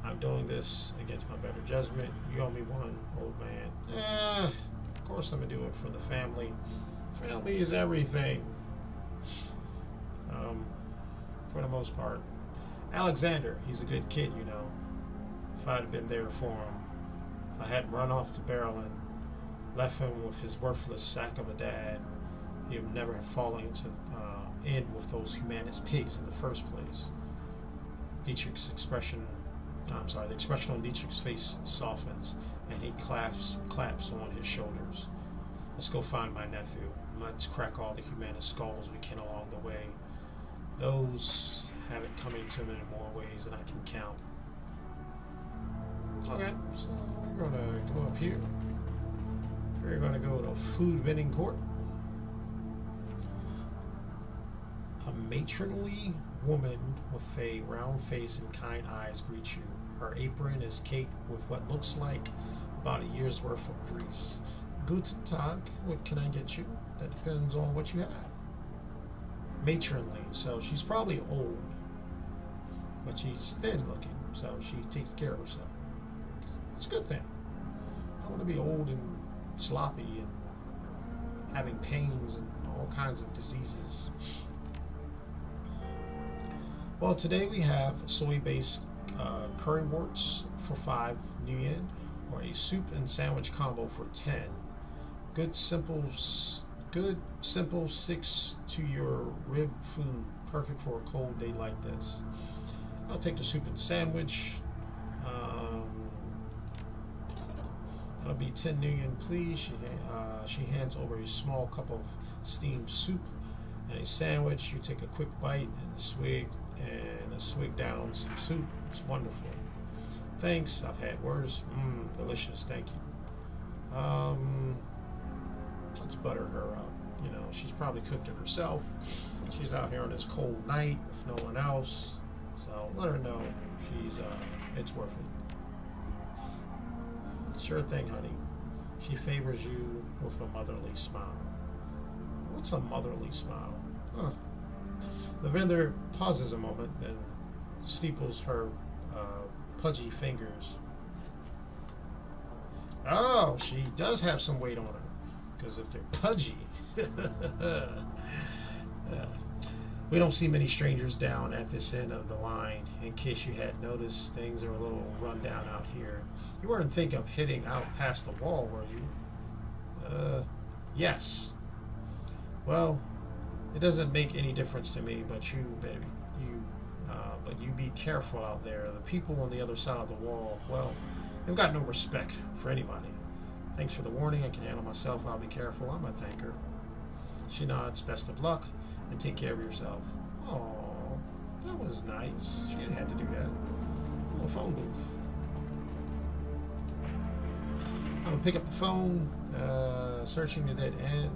I'm doing this against my better judgment. You owe me one, old man. Of course I'm going to do it for the family. Family is everything. For the most part. Alexander, he's a good kid, you know. If I'd have been there for him. If I hadn't run off to Berlin, left him with his worthless sack of a dad, he would never have fallen into in with those humanist pigs in the first place. The expression on Dietrich's face softens, and he claps on his shoulders. Let's go find my nephew. Let's crack all the humanist skulls we can along the way. Those have it coming to me in more ways than I can count. Okay, so we're going to go up here. We're going to go to Food Vending Court. A matronly woman with a round face and kind eyes greets you. Her apron is caked with what looks like about a year's worth of grease. Guten Tag, what can I get you? That depends on what you have. Matronly, so she's probably old, but she's thin looking, so she takes care of herself. It's a good thing. I don't want to be old and sloppy and having pains and all kinds of diseases. Well, today we have soy-based currywursts for 5 new yen, or a soup and sandwich combo for 10. Good simple 6 to your rib food, perfect for a cold day like this. I'll take the soup and sandwich. That'll be 10 new yen, please. She hands over a small cup of steamed soup and a sandwich. You take a quick bite and a swig down some soup. It's wonderful. Thanks. I've had worse. Delicious. Thank you. Let's butter her up. You know, she's probably cooked it herself. She's out here on this cold night with no one else. So let her know it's worth it. Sure thing, honey. She favors you with a motherly smile. What's a motherly smile? Huh. The vendor pauses a moment, then steeples her pudgy fingers. Oh, she does have some weight on her. Because if they're pudgy, we don't see many strangers down at this end of the line. In case you had noticed, things are a little run down out here. You weren't thinking of hitting out past the wall, were you? Yes. Well, it doesn't make any difference to me, but you be careful out there. The people on the other side of the wall, well, they've got no respect for anybody. Thanks for the warning. I can handle myself. I'll be careful. I'm a thanker. She nods. Best of luck, and take care of yourself. Oh, that was nice. She didn't have to do that. Oh, phone booth. I'm gonna pick up the phone. Searching the dead end.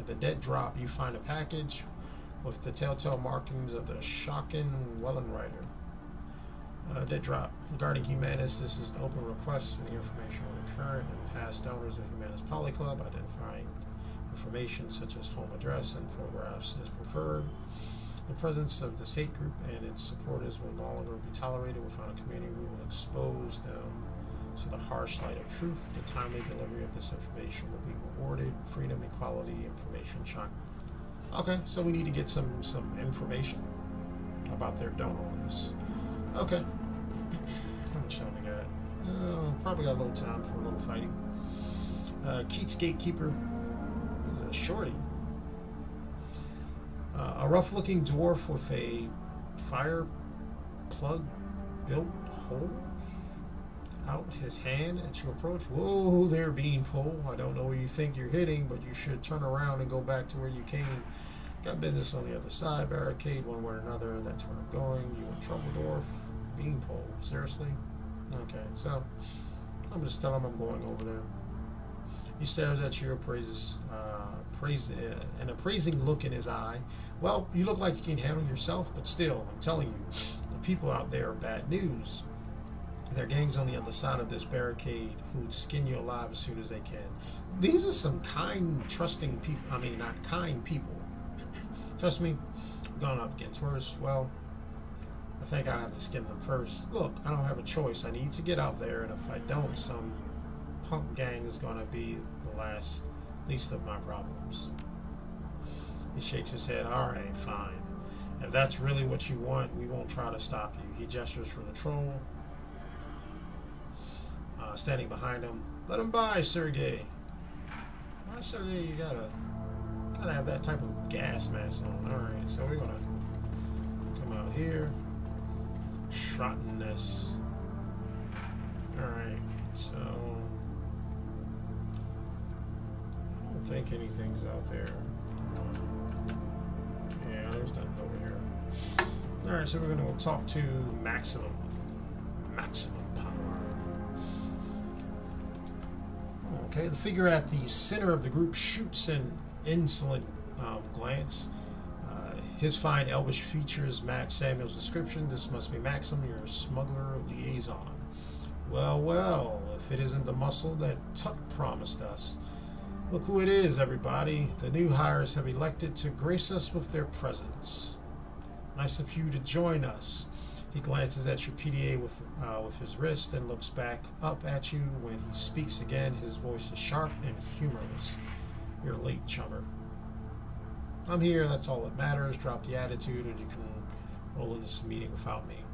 The dead drop. You find a package with the telltale markings of the shocking Wellenrider. Dead drop. Regarding Humanist, this is the open request for the information on the current and past donors of Humanist Polyclub, identifying information such as home address and photographs is preferred. The presence of this hate group and its supporters will no longer be tolerated within a community. We will expose them to the harsh light of truth. The timely delivery of this information will be rewarded. Freedom, equality, information, shock. Okay, so we need to get some information about their donor list. Okay. How much time we got? Probably got a little time for a little fighting. Keats Gatekeeper is a shorty. A rough-looking dwarf with a fire plug-built hole out his hand at your approach. Whoa there, Beanpole. I don't know where you think you're hitting, but you should turn around and go back to where you came. Got business on the other side. Barricade one way or another. That's where I'm going. You in trouble, dwarf? Beanpole. Seriously? Okay, so I'm just telling him I'm going over there. He stares at you, an appraising look in his eye. Well, you look like you can handle yourself, but still, I'm telling you, the people out there are bad news. There are gangs on the other side of this barricade who'd skin you alive as soon as they can. These are some kind, trusting people. I mean, not kind people. Trust me, I've gone up against worse. Well, I think I have to skin them first. Look, I don't have a choice. I need to get out there, and if I don't, some punk gang is going to be the least of my problems. He shakes his head. All right, fine. If that's really what you want, we won't try to stop you. He gestures for the troll. Standing behind him. Let him by, Sergey. Why, Sergey, you gotta have that type of gas mask on. Alright, so we're gonna come out here. Schrottenness. Alright, so I don't think anything's out there. Yeah, there's nothing over here. Alright, so we're gonna go talk to Maximum Power. Okay, the figure at the center of the group shoots an insolent glance. His fine elvish features match Samuel's description. This must be Maxim, your smuggler liaison. Well, well, if it isn't the muscle that Tuck promised us. Look who it is, everybody. The new hires have elected to grace us with their presence. Nice of you to join us. He glances at your PDA with his wrist and looks back up at you. When he speaks again, his voice is sharp and humorless. You're late, chummer. I'm here, that's all that matters. Drop the attitude and you can roll in this meeting without me.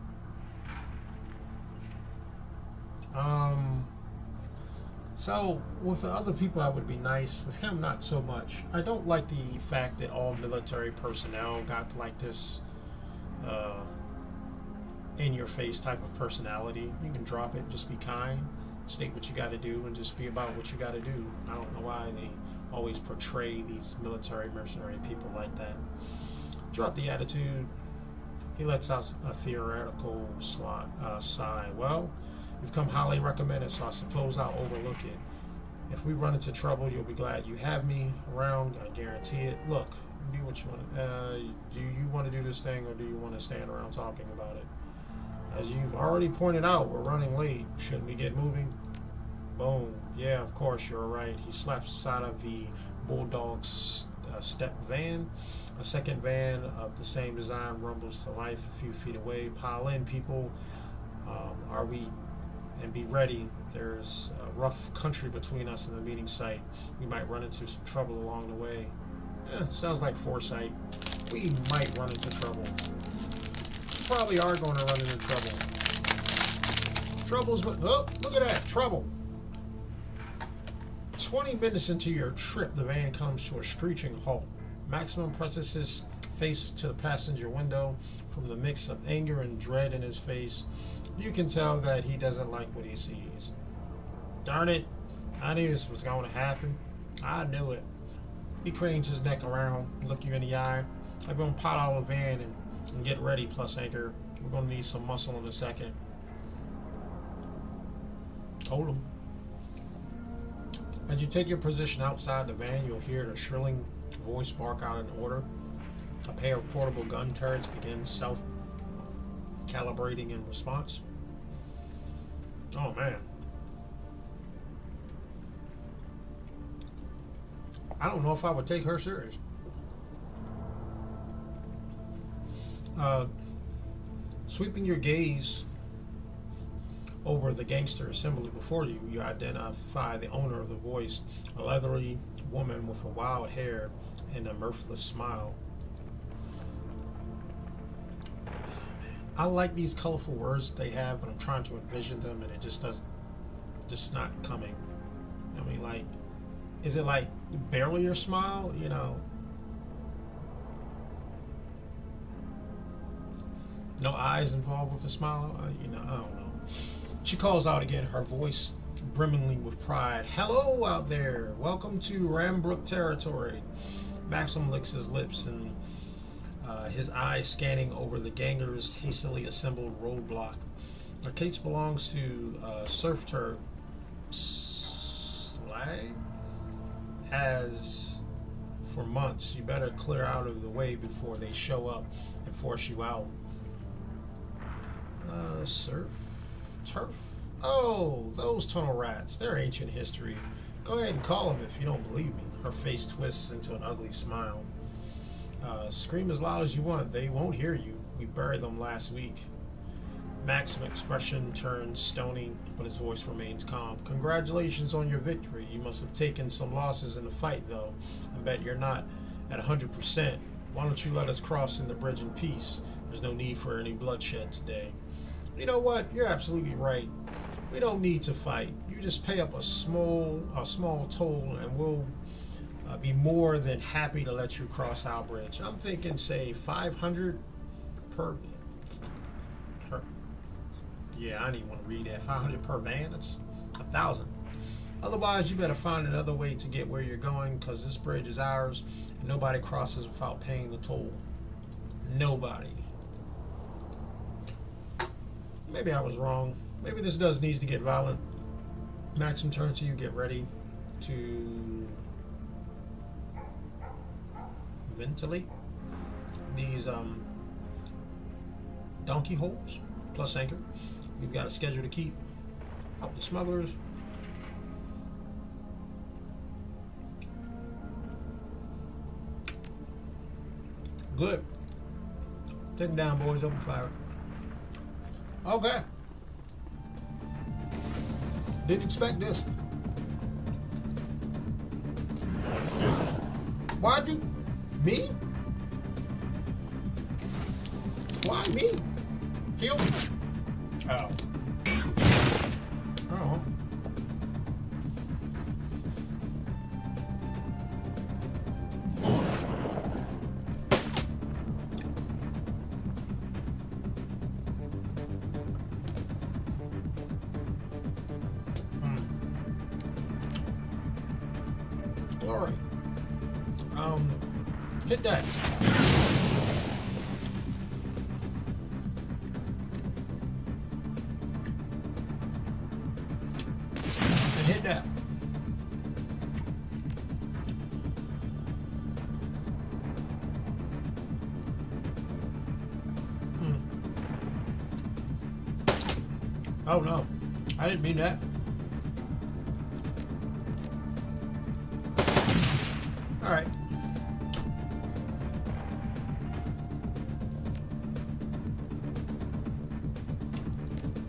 So, with the other people I would be nice. With him, not so much. I don't like the fact that all military personnel got like this in-your-face type of personality. You can drop it, just be kind, state what you got to do, and just be about what you got to do. I don't know why they always portray these military mercenary people like that. Drop the attitude. He lets out a theoretical sigh. Well, you've come highly recommended, so I suppose I'll overlook it. If we run into trouble, you'll be glad you have me around. I guarantee it. Look, do what you want. Do you want to do this thing, or do you want to stand around talking about it? As you've already pointed out, we're running late. Shouldn't we get moving? Boom. Yeah, of course, you're right. He slaps the side of the Bulldog step van. A second van of the same design rumbles to life a few feet away. Pile in, people. And be ready. There's a rough country between us and the meeting site. We might run into some trouble along the way. Sounds like foresight. We might run into trouble. Probably are going to run into trouble. Trouble's, oh, look at that, trouble. 20 minutes into your trip, the van comes to a screeching halt. Maximum presses his face to the passenger window. From the mix of anger and dread in his face, you can tell that he doesn't like what he sees. Darn it, I knew this was going to happen. I knew it. He cranes his neck around, look you in the eye. I'm going to pot out the van and get ready, plus anchor. We're going to need some muscle in a second. Told him. As you take your position outside the van, you'll hear the shrilling voice bark out an order. A pair of portable gun turrets begin self-calibrating in response. Oh man. I don't know if I would take her serious. Sweeping your gaze over the gangster assembly before you, you identify the owner of the voice, a leathery woman with a wild hair and a mirthless smile. I like these colorful words they have, but I'm trying to envision them, and it just not coming. I mean, like, is it like barely your smile? You know, no eyes involved with the smile. You know, I don't know. She calls out again, her voice brimming with pride. Hello out there. Welcome to Rambrook territory. Maxim licks his lips and his eyes scanning over the gangers' hastily assembled roadblock. Kate's belongs to Surf Turk Slag. Has for months. You better clear out of the way before they show up and force you out. Surf? Turf? Oh, those tunnel rats. They're ancient history. Go ahead and call them if you don't believe me. Her face twists into an ugly smile. Scream as loud as you want. They won't hear you. We buried them last week. Max's expression turns stony, but his voice remains calm. Congratulations on your victory. You must have taken some losses in the fight, though. I bet you're not at 100%. Why don't you let us cross in the bridge in peace? There's no need for any bloodshed today. You know what? You're absolutely right. We don't need to fight. You just pay up a small toll, and we'll be more than happy to let you cross our bridge. I'm thinking, say, 500 per. Yeah, I didn't even want to read that. 500 per man. That's 1,000. Otherwise, you better find another way to get where you're going, because this bridge is ours, and nobody crosses without paying the toll. Nobody. Maybe I was wrong. Maybe this needs to get violent. Maxim turns to you. Get ready to ventilate these donkey holes plus anchor. We've got a schedule to keep. Help the smugglers. Good. Take them down, boys. Open fire. Okay. Didn't expect this. Why'd you? Me? Why me? Heal me. Oh. Oh. Glory. Hit that. And hit that. Oh no, I didn't mean that. All right.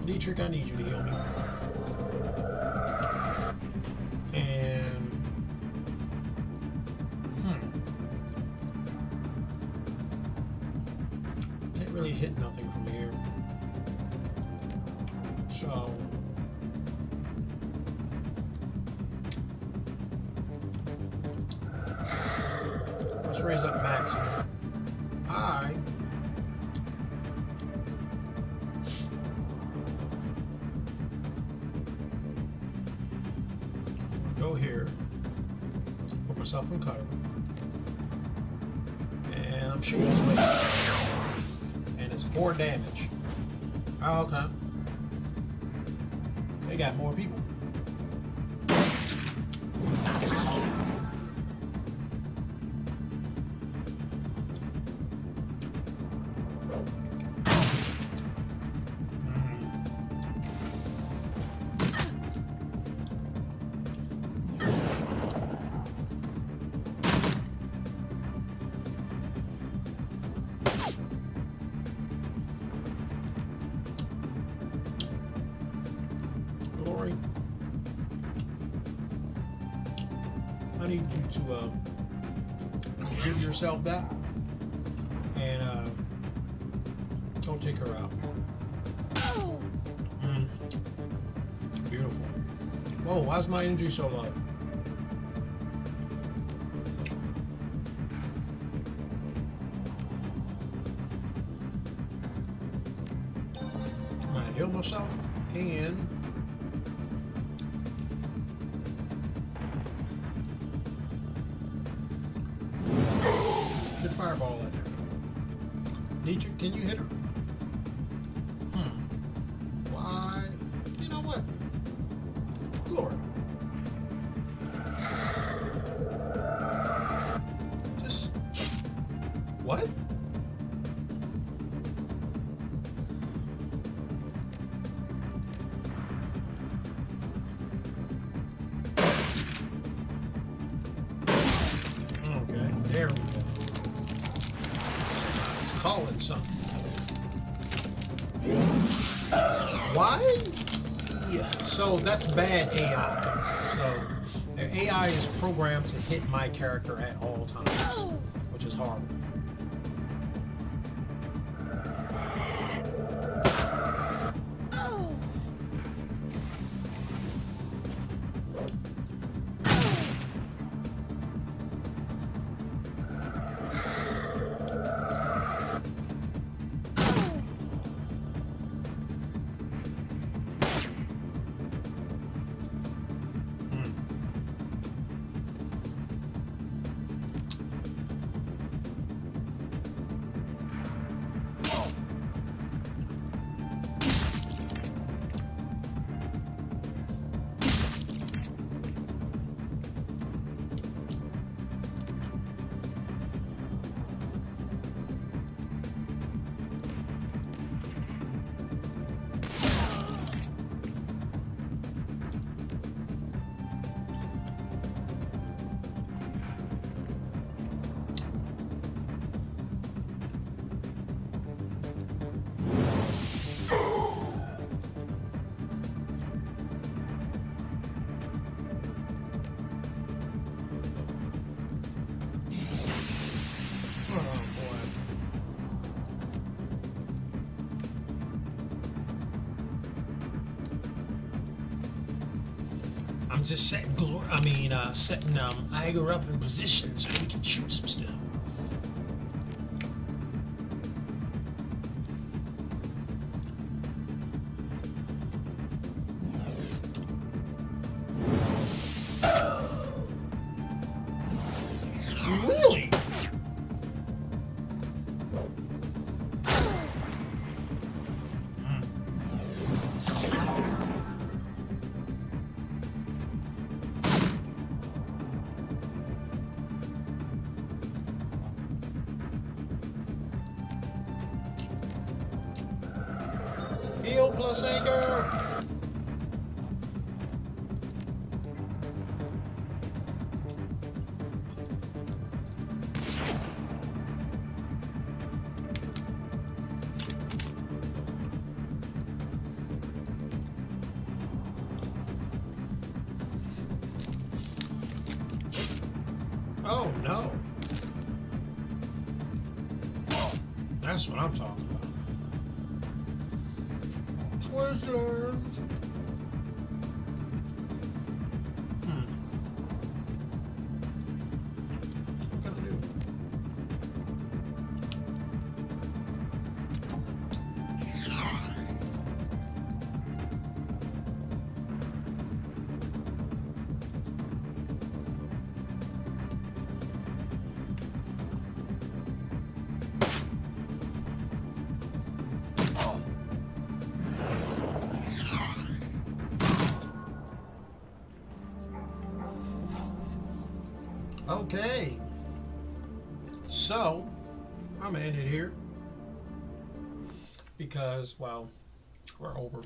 Dietrich, I need you to heal me. And can't really hit nothing from here. So let's raise up Max. I go here, put myself in cover, and I'm shooting this way. And it's 4 damage. Oh, okay. They got more people. I need you to give yourself that and don't take her out. Beautiful. Whoa, why's my energy so low? I'm gonna heal myself and fireball at her. Need you? Can you hit her? Why? You know what? Glory. Just what? Okay, there we go. Calling something. Why? Yeah. So that's bad AI. So their AI is programmed to hit my character at all times, which is horrible. I'm just setting setting Iger up in position so he can shoot some stuff. Really? Heal plus anchor. Oh no. That's what I'm talking about. Twizzlers. What can I do? Okay, so I'm gonna end it here because, well, we're over.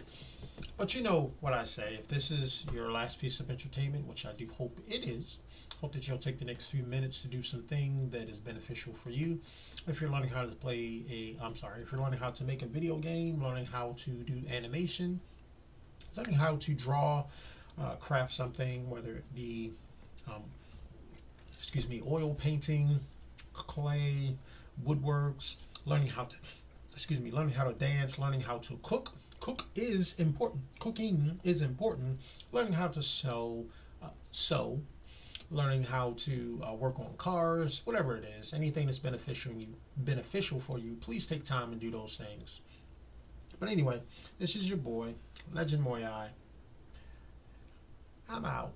But you know what I say, if this is your last piece of entertainment, which I do hope it is, hope that you'll take the next few minutes to do something that is beneficial for you. If you're learning how to if you're learning how to make a video game, learning how to do animation, learning how to draw, craft something, whether it be oil painting, clay, woodworks, learning how to dance, learning how to cook. Cook is important. Cooking is important. Learning how to sew, learning how to work on cars, whatever it is, anything that's beneficial for you, please take time and do those things. But anyway, this is your boy, Legend Muyui. I'm out.